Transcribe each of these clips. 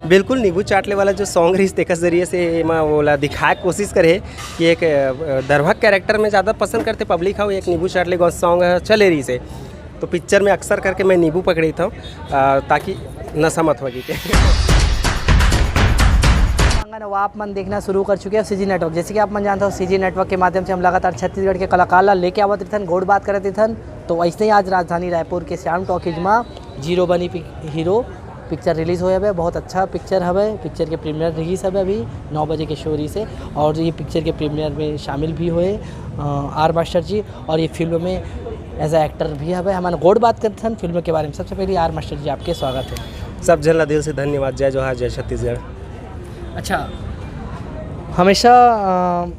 बिल्कुल नींबू चाटले वाला जो सॉन्ग रही तेकर जरिए से मैं बोला दिखाए कोशिश करे कि एक दरभक कैरेक्टर में ज़्यादा पसंद करते पब्लिक हो एक नींबू चाटले का सॉन्ग चले रही से तो पिक्चर में अक्सर करके मैं नींबू पकड़ी था ताकि नशा मत हो गई आप मन देखना शुरू कर चुके हैं सीजी नेटवर्क। जैसे कि आप मन जानते हो सीजी नेटवर्क के माध्यम से हम लगातार छत्तीसगढ़ के कलाकार ला लेके आवत रहन गोड़ बात करत रहन। तो ऐसे ही आज राजधानी रायपुर के श्याम टॉकीज में जीरो बनी हीरो पिक्चर रिलीज़ हो है। बहुत अच्छा पिक्चर है। पिक्चर के प्रीमियर रिलीज है अभी 9 बजे के शोरी से और ये पिक्चर के प्रीमियर में शामिल भी हुए आर मास्टर जी और ये फिल्म में एज ए एक्टर भी है। हमारे गोड़ बात करते हैं फिल्म के बारे में। सबसे पहले आर मास्टर जी आपके स्वागत है। सब जन दिल से धन्यवाद। जय जोहार जय छत्तीसगढ़। अच्छा, हमेशा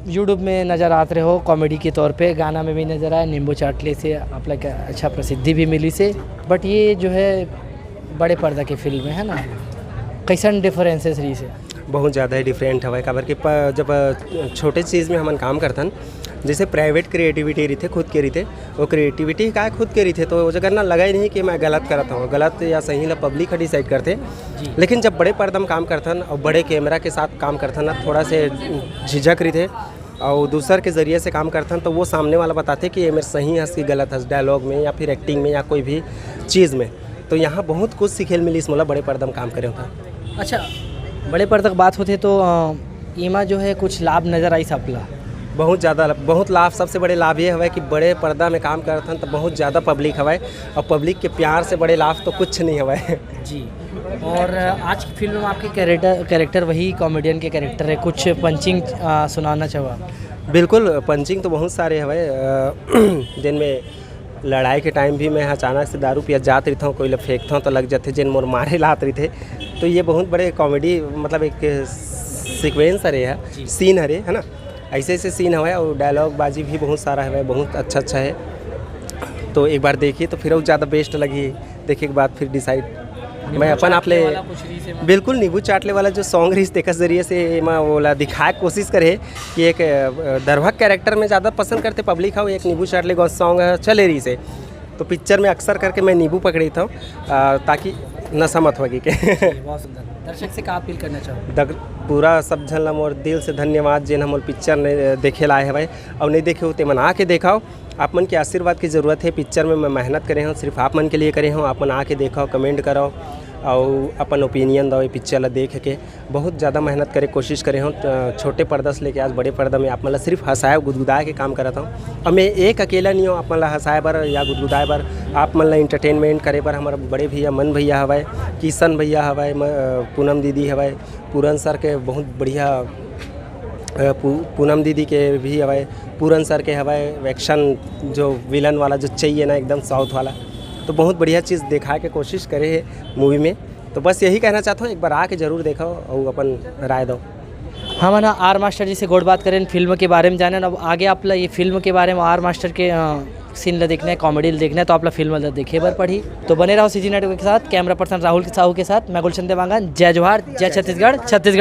यूट्यूब में नज़र आते रहे हो कॉमेडी के तौर पे, गाना में भी नज़र आया, नींबू चाटले से आप लोग अच्छा प्रसिद्धि भी मिली से। बट ये जो है बड़े पर्दा की फिल्म है ना, कैसन डिफरेंसेस रही से? बहुत ज़्यादा ही डिफरेंट हवा काबर कि जब छोटे चीज़ में हमन काम करथन जैसे प्राइवेट क्रिएटिविटी रही थे खुद के रही थे वो क्रिएटिविटी का खुद के रही थे तो वो जगह ना लगा ही नहीं कि मैं गलत करता हूँ गलत या सही ला पब्लिक डिसाइड करते। लेकिन जब बड़े पर्दा में काम करथन और बड़े कैमरा के साथ काम करथन ना थोड़ा से झिझक रही थे और दूसर के ज़रिए से काम करथन तो वो सामने वाला बताते कि ये मेरे सही हंस की गलत हंस डायलॉग में या फिर एक्टिंग में या कोई भी चीज़ में। तो यहाँ बहुत कुछ सीखे मिली इस मोला बड़े पर्दा में काम करे होता। अच्छा, बड़े पर्दा की बात होती तो इमा जो है कुछ लाभ नज़र आई सबला? बहुत ज़्यादा बहुत लाभ। सबसे बड़े लाभ ये है कि बड़े पर्दा में काम करते हैं तो बहुत ज़्यादा पब्लिक हवाए और पब्लिक के प्यार से बड़े लाभ तो कुछ नहीं हवाए जी। और आज की फिल्म में आपके कैरेक्टर वही कॉमेडियन के कैरेक्टर है, कुछ पंचिंग सुनाना चाहो? बिल्कुल, पंचिंग तो बहुत सारे हवाए जिनमें लड़ाई के टाइम भी मैं अचानक से दारू पिया जात रहता हूँ कोई फेंकता हूँ तो लग जाते जिन मोर मारे लात रही थे। तो ये बहुत बड़े कॉमेडी मतलब एक सीक्वेंस हरे है सीन हरे है ना, ऐसे ऐसे सीन हवा और डायलॉग बाजी भी बहुत सारा है बहुत अच्छा है। तो एक बार देखिए तो फिर ज़्यादा बेस्ट लगी, देखने के बाद फिर डिसाइड मैं अपन आप ले बिल्कुल नींबू चाटले वाला जो सॉन्ग रही तेकर जरिए से मैं बोला दिखाए कोशिश करे कि एक दरभक कैरेक्टर में ज़्यादा पसंद करते पब्लिक हो एक नींबू चाटले का सॉन्ग चले रही से तो पिक्चर में अक्सर करके मैं नींबू पकड़ी था ताकि नशा मत होगी के बहुत सुंदर। दर्शक से क्या अपील करना चाहो? पूरा सब झन मोर दिल से धन्यवाद जिन हम पिक्चर ने देखे लाए है भाई और नहीं देखे हो तो मन आके देखाओ। आप मन के आशीर्वाद की ज़रूरत है। पिक्चर में मैं मेहनत करे हूँ सिर्फ आप मन के लिए करे हूँ। आप मन आके देखाओ कमेंट करो और अपन ओपिनियन दो पिक्चर ला देख के बहुत ज़्यादा मेहनत करे कोशिश करे हूँ। छोटे पर्दा से लेके आज बड़े पर्दा में आप मतलब सिर्फ हंसाए गुदगुदाए के काम करता हूँ और मैं एक अकेला नहीं हूँ आप मतलब हंसाए बर या गुदगुदाए बर आप मतलब इंटरटेनमेंट करे बर हमारे बड़े भैया मन भैया हवाए किशन भैया हवाए पूनम दीदी हवाए पूरन सर के बहुत बढ़िया पूनम दीदी के भी हवाए पूरन सर के हवाए एक्शन जो विलन वाला जो चाहिए ना एकदम साउथ वाला तो बहुत बढ़िया चीज़ दिखाए के कोशिश करे है मूवी में। तो बस यही कहना चाहता हूँ एक बार आके ज़रूर देखो और अपन राय दो। हम ना आर मास्टर जी से गोड़ बात करें फिल्म के बारे में जाने। अब आगे आप ये फिल्म के बारे में आर मास्टर के सीन ला देखना है कॉमेडी देखना है तो आप फिल्म देखे बार पढ़ी। तो बने रहो सीजी नेटवर्क के साथ। कैमरा पर्सन राहुल साहू के साथ मैं गुलशन देवांगन। जय जोहार जय छत्तीसगढ़।